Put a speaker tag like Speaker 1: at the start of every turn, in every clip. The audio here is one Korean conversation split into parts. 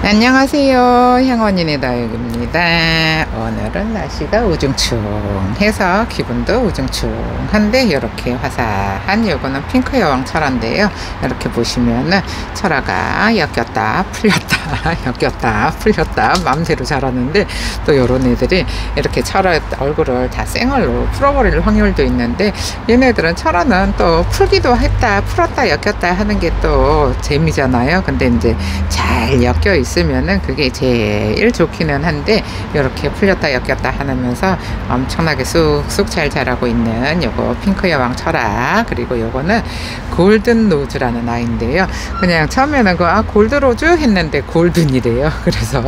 Speaker 1: 안녕하세요. 향원인의 다육입니다. 오늘은 날씨가 우중충해서 기분도 우중충한데 이렇게 화사한 요거는 핑크 여왕 철화인데요. 이렇게 보시면은 철화가 엮였다 풀렸다 엮였다 풀렸다 마음대로 자라는데, 또 요런 애들이 이렇게 철화 얼굴을 다 생얼로 풀어버릴 확률도 있는데, 얘네들은 철화는 또 풀기도 했다 풀었다 엮였다 하는 게 또 재미잖아요. 근데 이제 잘 엮여 있으면은 그게 제일 좋기는 한데, 이렇게 풀렸다 엮였다 하면서 엄청나게 쑥쑥 잘 자라고 있는 요거 핑크 여왕 철화, 그리고 요거는 골든 로즈라는 아이인데요. 그냥 처음에는 골드 로즈 했는데 골든이래요. 그래서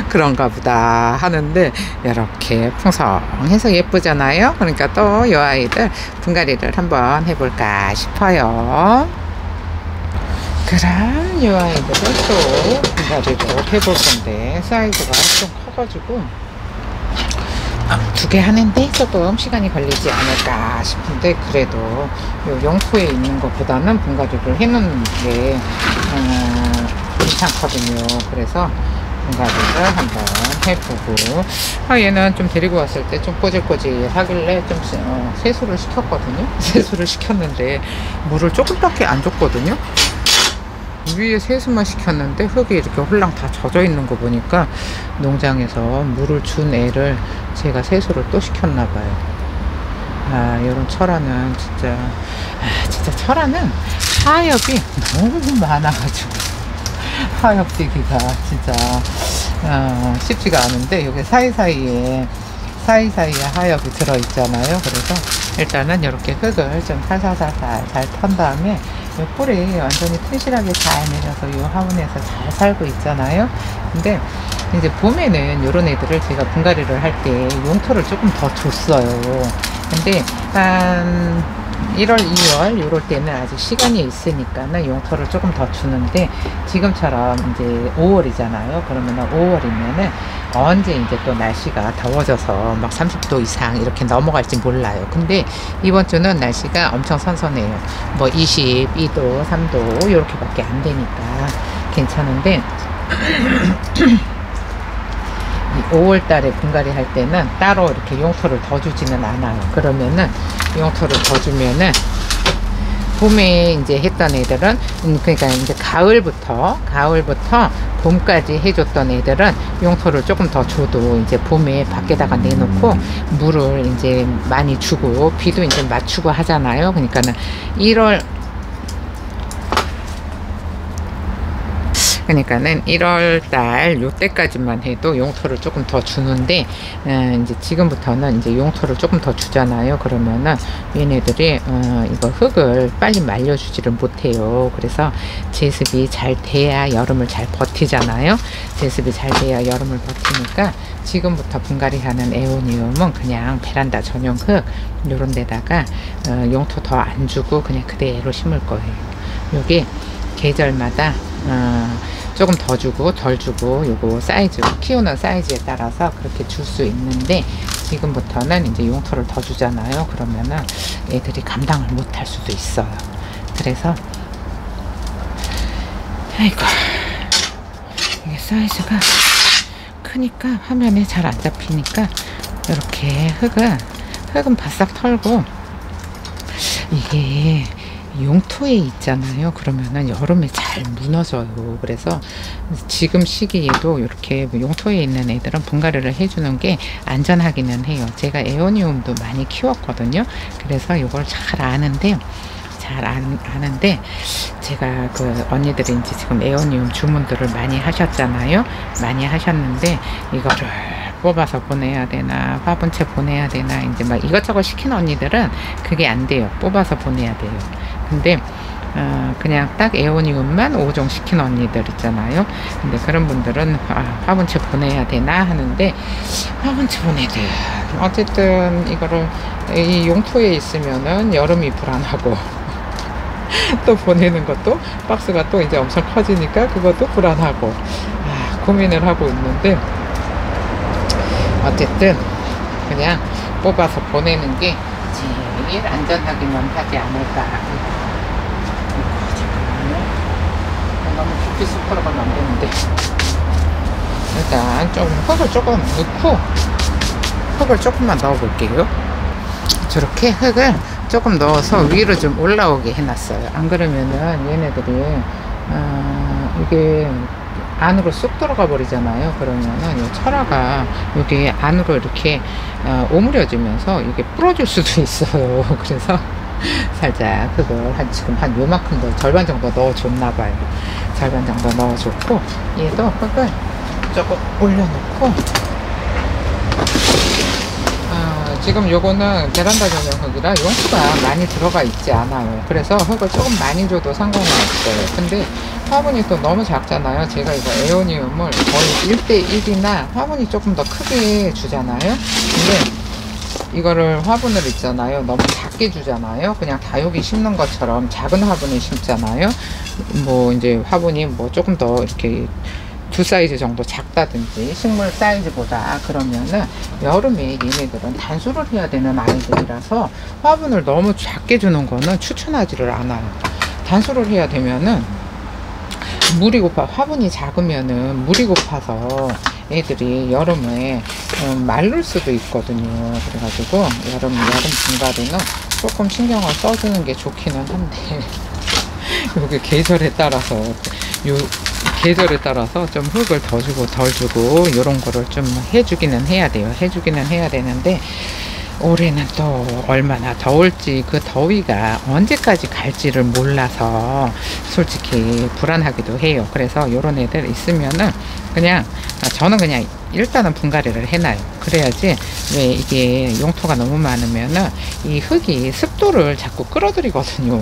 Speaker 1: 그런가 보다 하는데 이렇게 풍성해서 예쁘잖아요. 그러니까 또 이 아이들 분갈이를 한번 해볼까 싶어요. 그럼 이 아이들을 또 분갈이를 해볼 건데, 사이즈가 좀 커가지고 두 개 하는데 조금 시간이 걸리지 않을까 싶은데, 그래도 요 용토에 있는 것보다는 분갈이를 해놓는 게 괜찮거든요. 그래서 분갈이를 한번 해보고, 얘는 좀 데리고 왔을 때 좀 꼬질꼬질 하길래 좀 세수를 시켰거든요. 세수를 시켰는데 물을 조금밖에 안 줬거든요. 위에 세수만 시켰는데 흙이 이렇게 홀랑 다 젖어 있는 거 보니까 농장에서 물을 준 애를 제가 세수를 또 시켰나 봐요. 요런 철화는 진짜 철화는 하엽이 너무 많아가지고 하엽되기가 진짜 쉽지가 않은데, 여기 사이사이에 하엽이 들어있잖아요. 그래서 일단은 이렇게 흙을 좀 살살살살 잘 턴 다음에 이 뿔이 완전히 튼실하게 잘 내려서 이 화분에서 잘 살고 있잖아요. 근데 이제 봄에는 이런 애들을 제가 분갈이를 할 때 용토를 조금 더 줬어요. 근데 한 1월, 2월 이럴 때는 아직 시간이 있으니까는 용토를 조금 더 주는데, 지금처럼 이제 5월이잖아요. 그러면은 5월이면은 언제 이제 또 날씨가 더워져서 막 30도 이상 이렇게 넘어갈지 몰라요. 근데 이번 주는 날씨가 엄청 선선해요. 뭐 22도, 3도 이렇게밖에 안 되니까 괜찮은데, 5월 달에 분갈이 할 때는 따로 이렇게 용토를 더 주지는 않아요. 그러면은 용토를 더 주면은 봄에 이제 했던 애들은, 그러니까 이제 가을부터 봄까지 해줬던 애들은 용토를 조금 더 줘도 이제 봄에 밖에다가 내놓고 물을 이제 많이 주고 비도 이제 맞추고 하잖아요. 그러니까는 1월달 요때까지만 해도 용토를 조금 더 주는데, 이제 지금부터는 이제 용토를 조금 더 주잖아요. 그러면은 얘네들이 이거 흙을 빨리 말려주지를 못해요. 그래서 제습이 잘 돼야 여름을 잘 버티잖아요. 제습이 잘 돼야 여름을 버티니까 지금부터 분갈이하는 에오니움은 그냥 베란다 전용 흙 요런 데다가 용토 더 안 주고 그냥 그대로 심을 거예요. 요게 계절마다 조금 더 주고 덜 주고 요거 사이즈, 키우는 사이즈에 따라서 그렇게 줄 수 있는데, 지금부터는 이제 용토를 더 주잖아요. 그러면은 애들이 감당을 못 할 수도 있어요. 그래서 아이고, 이게 사이즈가 크니까 화면에 잘 안 잡히니까 이렇게 흙은 바싹 털고, 이게 용토에 있잖아요. 그러면은 여름에 잘 무너져요. 그래서 지금 시기에도 이렇게 용토에 있는 애들은 분갈이를 해주는 게 안전하기는 해요. 제가 에오니움도 많이 키웠거든요. 그래서 이걸 잘 아는데 제가 그 언니들이 이제 지금 에오니움 주문들을 많이 하셨잖아요. 많이 하셨는데 이거를 뽑아서 보내야 되나 화분채 보내야 되나 이제 막 이것저것 시킨 언니들은 그게 안 돼요. 뽑아서 보내야 돼요. 근데 그냥 딱 에오니움만 5종 시킨 언니들 있잖아요. 근데 그런 분들은 화분채 보내야 되나 하는데, 화분채 보내야 돼요. 어쨌든 이거를 이 용토에 있으면은 여름이 불안하고 또 보내는 것도 박스가 또 이제 엄청 커지니까 그것도 불안하고 고민을 하고 있는데, 어쨌든 그냥 뽑아서 보내는 게 제일 안전하기만 하지 않을까. 잠깐만요. 너무 깊이 쑥 들어가면 안 되는데. 일단 좀 흙을 조금 넣고 흙을 조금만 넣어 볼게요. 저렇게 흙을 조금 넣어서 위로 좀 올라오게 해놨어요. 안 그러면은 얘네들이 이게 안으로 쑥 들어가 버리잖아요. 그러면은 이 철화가 여기 안으로 이렇게 오므려지면서 이게 부러질 수도 있어요. 그래서 살짝 그걸 지금 한 요만큼 더 절반 정도 넣어줬나 봐요. 절반 정도 넣어줬고 얘도 흙을 조금 올려놓고 지금 요거는 베란다 전용 흙이라 용수가 많이 들어가 있지 않아요. 그래서 흙을 조금 많이 줘도 상관은 없어요. 근데 화분이 또 너무 작잖아요. 제가 이거 에오니움을 거의 1대1이나 화분이 조금 더 크게 주잖아요. 근데 이거를 화분을 있잖아요. 너무 작게 주잖아요. 그냥 다육이 심는 것처럼 작은 화분에 심잖아요. 뭐 이제 화분이 뭐 조금 더 이렇게 두 사이즈 정도 작다든지 식물 사이즈보다 그러면은 여름에 얘네들은 단수를 해야 되는 아이들이라서 화분을 너무 작게 주는 거는 추천하지를 않아요. 단수를 해야 되면은 물이 고파 화분이 작으면은 물이 고파서 애들이 여름에 마를 수도 있거든요. 그래가지고 여름 분갈이는 조금 신경을 써주는 게 좋기는 한데 여기 계절에 따라서 좀 흙을 더 주고 덜 주고 이런 거를 좀 해주기는 해야 돼요. 해주기는 해야 되는데 올해는 또 얼마나 더울지 그 더위가 언제까지 갈지를 몰라서 솔직히 불안하기도 해요. 그래서 요런 애들 있으면은 그냥 저는 그냥 일단은 분갈이를 해놔요. 그래야지 왜 이게 용토가 너무 많으면은 이 흙이 습도를 자꾸 끌어들이거든요.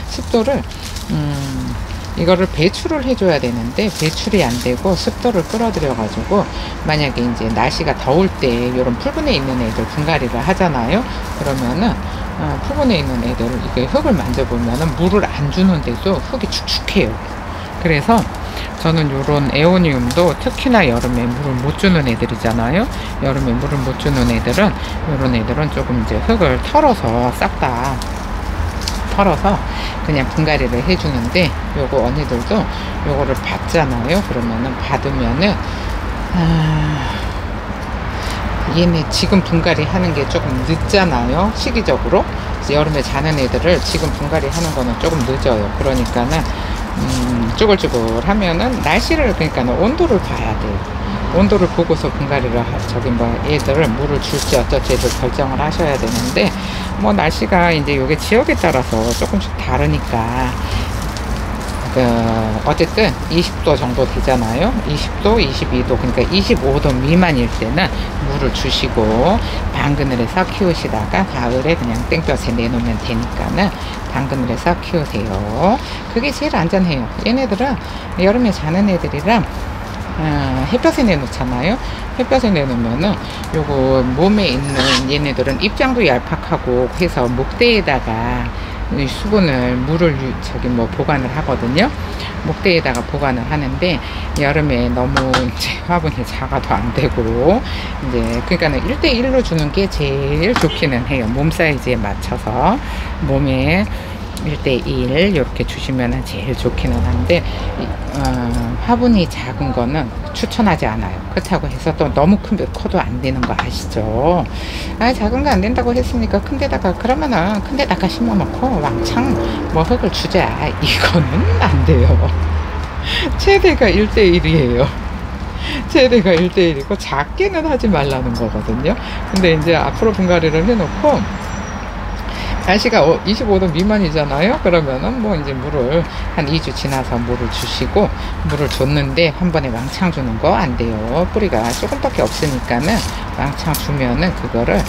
Speaker 1: 습도를 이거를 배출을 해줘야 되는데 배출이 안 되고 습도를 끌어들여 가지고 만약에 이제 날씨가 더울 때 이런 풀분에 있는 애들 분갈이를 하잖아요. 그러면은 풀분에 있는 애들을 이게 흙을 만져보면은 물을 안 주는데도 흙이 축축해요. 그래서 저는 요런 에오니움도 특히나 여름에 물을 못 주는 애들이잖아요. 여름에 물을 못 주는 애들은 요런 애들은 조금 이제 흙을 털어서 싹 다 털어서 그냥 분갈이를 해주는데 요거 언니들도 요거를 받잖아요. 그러면은 받으면은 얘네 지금 분갈이 하는 게 조금 늦잖아요. 시기적으로 여름에 자는 애들을 지금 분갈이 하는 거는 조금 늦어요. 그러니까는 쭈글쭈글 하면은 날씨를 그러니까는 온도를 봐야 돼요. 온도를 보고서 분갈이를 애들을 물을 줄지 어쩔지 를 결정을 하셔야 되는데 뭐 날씨가 이제 요게 지역에 따라서 조금씩 다르니까 어쨌든 20도 정도 되잖아요. 20도, 22도 그러니까 25도 미만일 때는 물을 주시고 방그늘에서 키우시다가 가을에 그냥 땡볕에 내놓으면 되니까는 방그늘에서 키우세요. 그게 제일 안전해요. 얘네들은 여름에 자는 애들이랑 햇볕에 내놓잖아요. 햇볕에 내놓으면은 요거 몸에 있는 얘네들은 입장도 얄팍하고 해서 목대에다가 수분을 물을 보관을 하거든요. 목대에다가 보관을 하는데 여름에 너무 이제 화분이 작아도 안 되고 이제 그러니까는 1대1로 주는 게 제일 좋기는 해요. 몸 사이즈에 맞춰서 몸에 1대1 이렇게 주시면 제일 좋기는 한데 화분이 작은 거는 추천하지 않아요. 그렇다고 해서 또 너무 커도 안 되는 거 아시죠? 작은 거 안 된다고 했으니까 큰 데다가 그러면은 큰 데다가 심어 놓고 왕창 뭐 흙을 주자 이거는 안 돼요. 최대가 1대1이에요. 최대가 1대1이고 작게는 하지 말라는 거거든요. 근데 이제 앞으로 분갈이를 해놓고 날씨가 25도 미만이잖아요. 그러면은 뭐 이제 물을 한 2주 지나서 물을 주시고 물을 줬는데 한 번에 왕창 주는 거 안 돼요. 뿌리가 조금밖에 없으니까는 왕창 주면은 그거를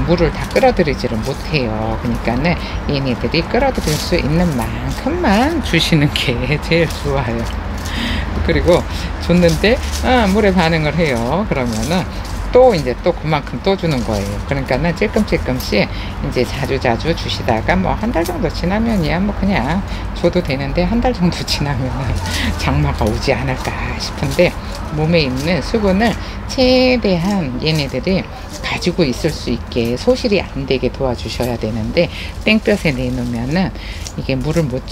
Speaker 1: 물을 다 끌어들이지를 못해요. 그러니까는 얘네들이 끌어들일 수 있는 만큼만 주시는 게 제일 좋아요. 그리고 줬는데 물에 반응을 해요. 그러면은 또 이제 또 그만큼 또 주는 거예요. 그러니까는 찔끔찔끔씩 이제 자주 주시다가 뭐 한 달 정도 지나면이야 뭐 그냥 줘도 되는데 한 달 정도 지나면 장마가 오지 않을까 싶은데, 몸에 있는 수분을 최대한 얘네들이 가지고 있을 수 있게 소실이 안 되게 도와주셔야 되는데, 땡볕에 내놓으면은 이게 물을 못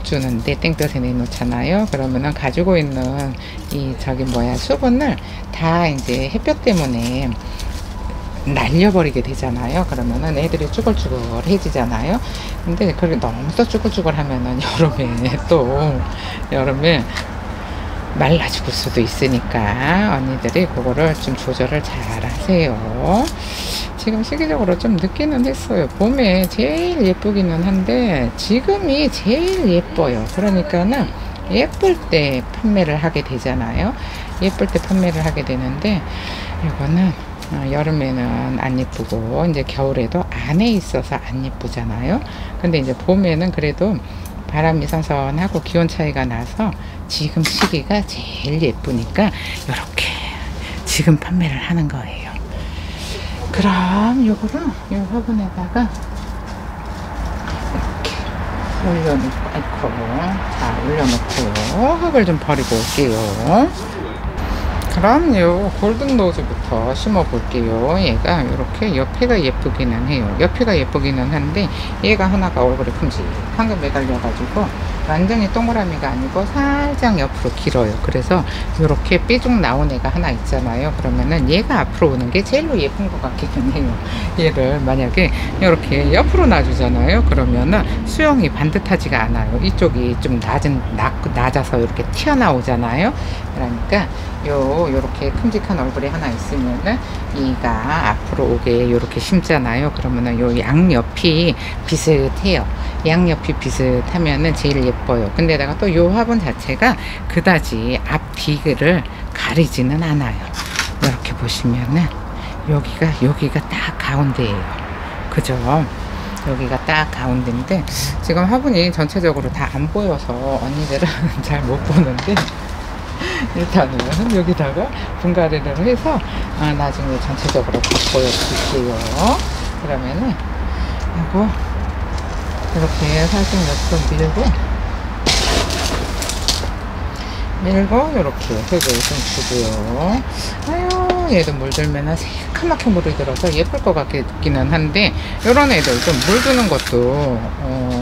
Speaker 1: 주는데 땡볕에 내놓잖아요. 그러면은 가지고 있는 이 수분을 다 이제 햇볕 때문에 날려버리게 되잖아요. 그러면은 애들이 쭈글쭈글해지잖아요. 근데 그렇게 너무 또 쭈글쭈글 하면은 여름에 말라 죽을 수도 있으니까 언니들이 그거를 좀 조절을 잘 하세요. 지금 시기적으로 좀 늦기는 했어요. 봄에 제일 예쁘기는 한데 지금이 제일 예뻐요. 그러니까는 예쁠 때 판매를 하게 되잖아요. 예쁠 때 판매를 하게 되는데, 이거는 여름에는 안 예쁘고 이제 겨울에도 안에 있어서 안 예쁘잖아요. 근데 이제 봄에는 그래도 바람이 선선하고 기온 차이가 나서 지금 시기가 제일 예쁘니까 이렇게 지금 판매를 하는 거예요. 그럼 요거를 이 화분에다가 이렇게 올려놓고 흙을 좀 버리고 올게요. 그럼 요 골든 로즈부터 심어 볼게요. 얘가 이렇게 옆에가 예쁘기는 해요. 옆에가 예쁘기는 한데 얘가 하나가 얼굴에 큼직한 게 매달려 가지고 완전히 동그라미가 아니고 살짝 옆으로 길어요. 그래서 이렇게 삐죽 나온 애가 하나 있잖아요. 그러면은 얘가 앞으로 오는 게 제일로 예쁜 것 같기는 해요. 얘를 만약에 이렇게 옆으로 놔주잖아요. 그러면은 수영이 반듯하지가 않아요. 이쪽이 좀 낮아서 이렇게 튀어나오잖아요. 그러니까 요렇게 큼직한 얼굴이 하나 있으면은 얘가 앞으로 오게 요렇게 심잖아요. 그러면은 요 양옆이 비슷해요. 양옆이 비슷하면은 제일 예뻐요. 근데다가 또 요 화분 자체가 그다지 앞뒤를 가리지는 않아요. 이렇게 보시면은 여기가 딱 가운데예요. 그죠? 여기가 딱 가운데인데 지금 화분이 전체적으로 다 안 보여서 언니들은 잘 못 보는데, 일단은 여기다가 분갈이를 해서 나중에 전체적으로 다 보여드릴게요. 그러면은 이거 이렇게 살짝 옆으로 밀고 이렇게 흙을 좀 주고요. 아유, 얘도 물들면 새카맣게 물이 들어서 예쁠 것 같기는 한데, 요런 애들 좀 물드는 것도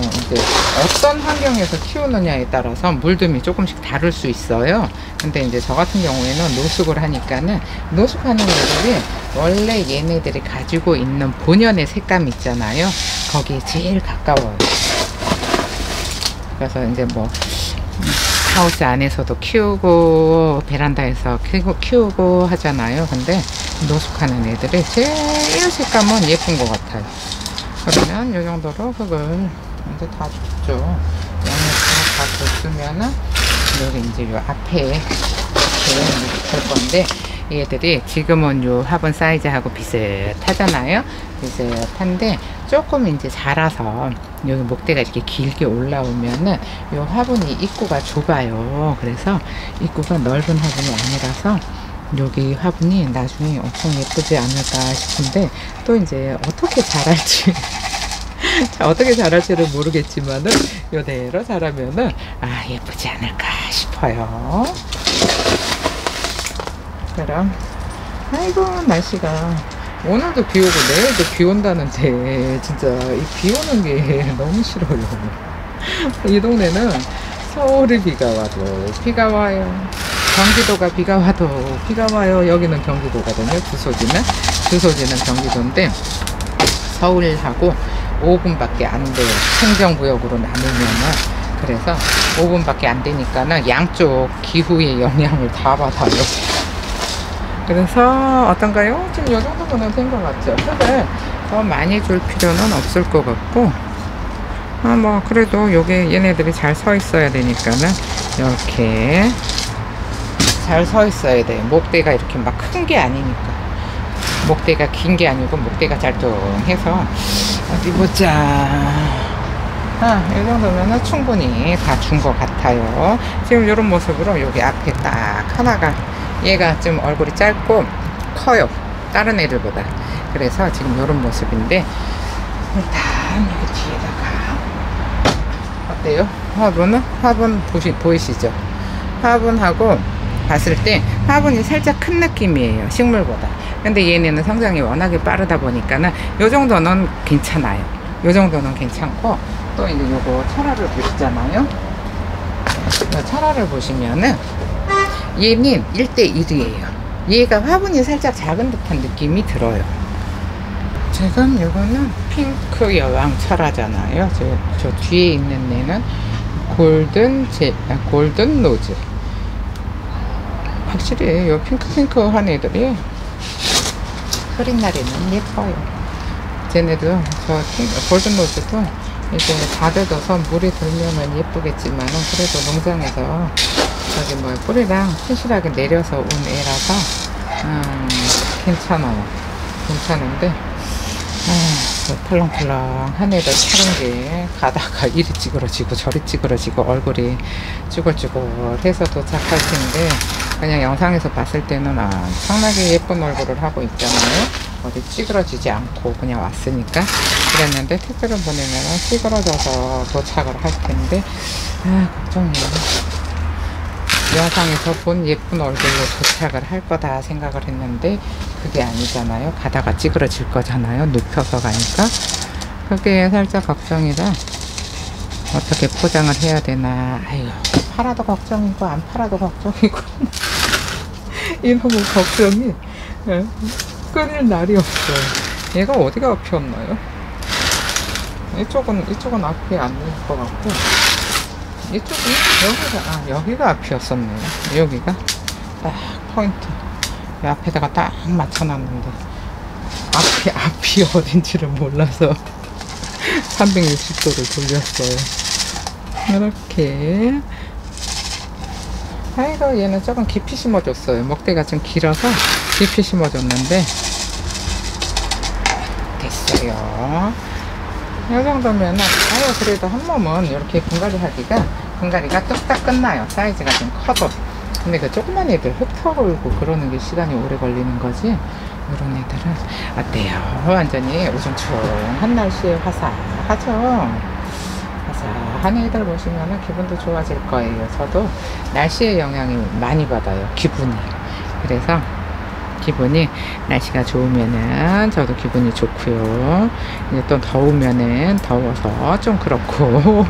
Speaker 1: 이제 어떤 환경에서 키우느냐에 따라서 물듦이 조금씩 다를 수 있어요. 근데 이제 저 같은 경우에는 노숙을 하니까는, 노숙하는 애들이 원래 얘네들이 가지고 있는 본연의 색감 있잖아요. 거기에 제일 가까워요. 그래서 이제 뭐 하우스 안에서도 키우고 베란다에서 키우고 하잖아요. 근데 노숙하는 애들이 제일 색감은 예쁜 것 같아요. 그러면 이 정도로 흙을 이제 다 줬죠. 양옆으로 다 줬으면은 여기 이제 요 앞에 이렇게 될 건데, 얘들이 지금은 요 화분 사이즈하고 비슷하잖아요. 비슷한데 조금 이제 자라서 여기 목대가 이렇게 길게 올라오면은 요 화분이 입구가 좁아요. 그래서 입구가 넓은 화분이 아니라서 여기 화분이 나중에 엄청 예쁘지 않을까 싶은데, 또 이제 어떻게 자랄지 어떻게 자랄지를 모르겠지만은 요대로 자라면은 예쁘지 않을까 싶어요. 그럼 아이고, 날씨가 오늘도 비 오고 내일도 비 온다는데 진짜 이 비 오는 게 너무 싫어요. 이 동네는 서울이 비가 와도 비가 와요. 경기도가 비가 와도 비가 와요. 여기는 경기도거든요. 주소지는 경기도인데 서울하고 5분밖에 안 돼요. 행정구역으로 나누면은. 그래서 5분밖에 안 되니까는 양쪽 기후의 영향을 다 받아요. 그래서 어떤가요? 지금 이 정도면 된 것 같죠? 흙을 더 많이 줄 필요는 없을 것 같고, 뭐 그래도 요게 얘네들이 잘 서 있어야 되니까는 이렇게 잘 서 있어야 돼요. 목대가 이렇게 막 큰 게 아니니까. 목대가 긴 게 아니고 목대가 잘뚱해서. 어디 보자. 이 정도면은 충분히 다 준 것 같아요. 지금 이런 모습으로 여기 앞에 딱 하나가, 얘가 좀 얼굴이 짧고 커요. 다른 애들보다. 그래서 지금 이런 모습인데, 일단 여기 뒤에다가 어때요? 화분 보이시죠? 화분하고 봤을 때 화분이 살짝 큰 느낌이에요, 식물보다. 근데 얘네는 성장이 워낙에 빠르다 보니까는 요 정도는 괜찮아요. 요 정도는 괜찮고, 또 이제 요거 철화를 보시잖아요. 요 철화를 보시면은 얘는 1대1이에요. 얘가 화분이 살짝 작은 듯한 느낌이 들어요. 지금 요거는 핑크 여왕 철화잖아요. 저 뒤에 있는 애는 골든 로즈. 확실히 요 핑크한 애들이 흐린 날에는 예뻐요. 쟤네도 골든 로즈도 이제 다 젖어서 물이 들면은 예쁘겠지만은, 그래도 농장에서 저기 뿌리랑 튼실하게 내려서 온 애라서 괜찮은데, 펄렁펄렁한 애들 파는 게 가다가 이리 찌그러지고 저리 찌그러지고 얼굴이 쭈글쭈글해서 도착할 텐데, 그냥 영상에서 봤을 때는 상당히 예쁜 얼굴을 하고 있잖아요. 어디 찌그러지지 않고 그냥 왔으니까. 그랬는데 택배를 보내면 찌그러져서 도착을 할 텐데, 걱정이에요. 영상에서 본 예쁜 얼굴로 도착을 할 거다 생각을 했는데 그게 아니잖아요. 가다가 찌그러질 거잖아요, 눕혀서 가니까. 그게 살짝 걱정이라 어떻게 포장을 해야 되나. 아유, 팔아도 걱정이고 안 팔아도 걱정이고 이놈의 걱정이 끊일 날이 없어요. 얘가 어디가 아팠나요? 이쪽은 앞이 안 될 것 같고, 이쪽이 여기가 앞이었었네요. 여기가 딱 포인트, 이 앞에다가 딱 맞춰놨는데 앞이 어딘지를 몰라서 360도를 돌렸어요. 이렇게. 아이고, 얘는 조금 깊이 심어줬어요. 먹대가 좀 길어서 깊이 심어줬는데 됐어요. 이 정도면은 그래도 한 몸은 이렇게 분갈이가 뚝딱 끝나요. 사이즈가 좀 커도. 근데 그 조그만 애들 흙털고 그러는 게 시간이 오래 걸리는 거지, 이런 애들은 어때요? 완전히 우중충한 날씨에 화사하죠. 화사한 애들 보시면은 기분도 좋아질 거예요. 저도 날씨의 영향이 많이 받아요, 기분이. 그래서 기분이, 날씨가 좋으면은 저도 기분이 좋고요. 이제 또 더우면은 더워서 좀 그렇고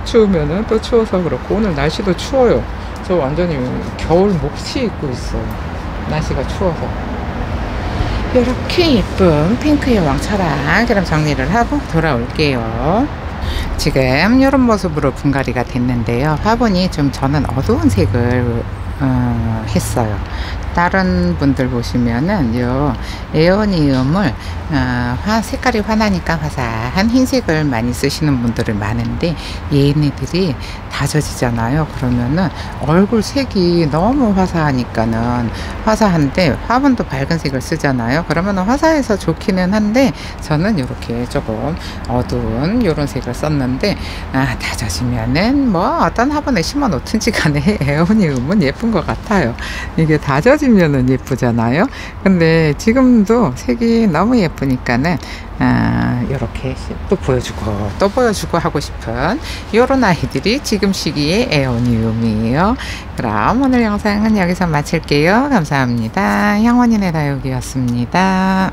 Speaker 1: 추우면은 또 추워서 그렇고. 오늘 날씨도 추워요. 저 완전히 겨울 목티 입고 있어요, 날씨가 추워서. 이렇게 예쁜 핑크 여왕 철화 그럼 정리를 하고 돌아올게요. 지금 이런 모습으로 분갈이가 됐는데요. 화분이 좀 저는 어두운 색을 했어요. 다른 분들 보시면은 요 에어니움을 색깔이 환하니까 화사한 흰색을 많이 쓰시는 분들이 많은데, 얘네들이 다져지잖아요. 그러면은 얼굴 색이 너무 화사하니까는, 화사한데 화분도 밝은 색을 쓰잖아요. 그러면은 화사해서 좋기는 한데, 저는 이렇게 조금 어두운 요런 색을 썼는데, 다져지면은 어떤 화분에 심어 놓든지 간에 에어니움은 예쁜 것 같아요. 이게 다져지면은 예쁘잖아요. 근데 지금도 색이 너무 예쁘니까는 이렇게 또 보여주고 하고 싶은 요런 아이들이 지금 시기에 에어니움이에요. 그럼 오늘 영상은 여기서 마칠게요. 감사합니다. 향원인의 다육이었습니다.